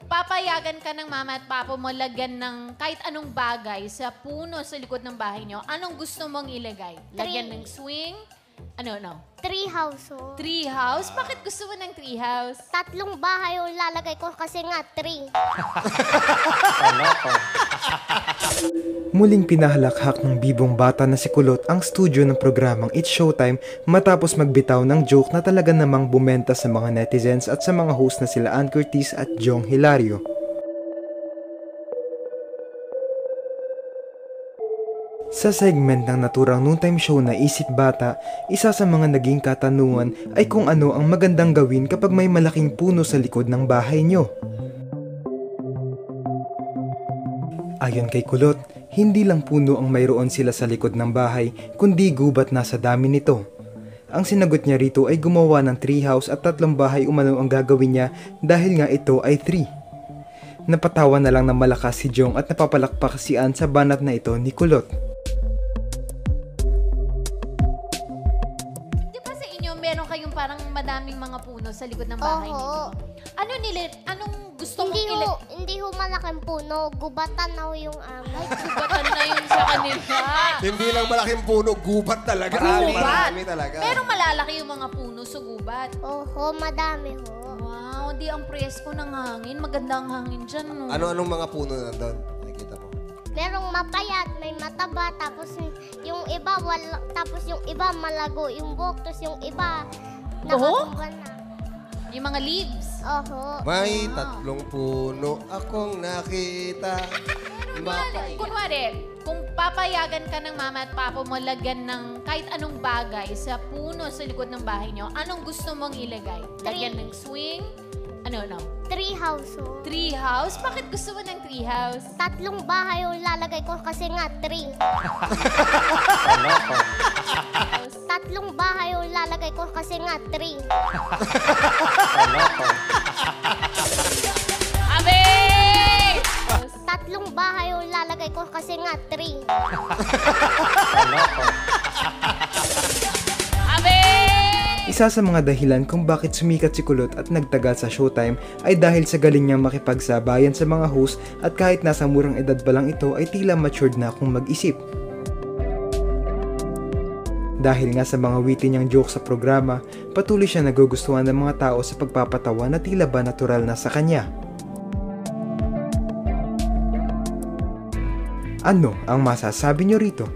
papayagan ka ng mama at papa mo lagyan ng kahit anong bagay sa puno sa likod ng bahay nyo, anong gusto mong ilagay? Lagyan ng swing? Ano? Tree house, oh. Tree house? Bakit gusto mo ng tree house? 3 bahay yung lalagay ko kasi nga tree. Muling pinahalakhak ng bibong bata na si Kulot ang studio ng programang It's Showtime matapos magbitaw ng joke na talaga namang bumenta sa mga netizens at sa mga host na sila Ann Curtis at Jong Hilario. Sa segment ng naturang noontime show na Isip Bata, isa sa mga naging katanungan ay kung ano ang magandang gawin kapag may malaking puno sa likod ng bahay nyo. Ayon kay Kulot, hindi lang puno ang mayroon sila sa likod ng bahay, kundi gubat na sa dami nito. Ang sinagot niya rito ay gumawa ng treehouse at 3 bahay umano ang gagawin niya dahil nga ito ay 3. Napatawa na lang ng malakas si Jong at napapalakpak si Ann sa banat na ito ni Kulot. Di ba sa inyo meron kayong parang madaming mga puno sa likod ng bahay Oo. ninyo? Anong gusto mong Hindi ho malaking puno, gubatan na ho yung amin. Gubatan na yun sa kanila. Hindi lang malaking puno, gubat talaga. Marami talaga. Pero malalaki yung mga puno sa gubat. Oho, madami ho. Wow, di ang presko ng hangin. Maganda ang hangin dyan, no? Ano-anong mga puno nandun? Nakikita mo. Merong mapayat, may mataba, tapos yung iba tapos yung iba malago yung buhok, tapos yung iba nakatunggan na. Yung mga leaves. Oho. May 3 puno akong nakita. Kunwari, kung papayagan ka ng mama at papa mo lagyan ng kahit anong bagay sa puno sa likod ng bahay nyo, anong gusto mong ilagay? Lagyan ng swing? Ano? Tree house, oh. Tree house? Bakit gusto mo ng tree house? 3 bahay yung lalagay ko kasi nga tree. 3 bahay yung lalagay ko kasi nga tree. Abe! 3 bahay yung lalagay ko kasi nga tree. Abe! Isa sa mga dahilan kung bakit sumikat si Kulot at nagtagal sa Showtime ay dahil sa galing niyang makipagsabayan sa mga host at kahit nasa murang edad pa lang ito ay tila matured na kung mag-isip. Dahil nga sa mga witty niyang joke sa programa, patuloy siya nagugustuhan ng mga tao sa pagpapatawa na tila ba natural na sa kanya. Ano ang masasabi niyo rito?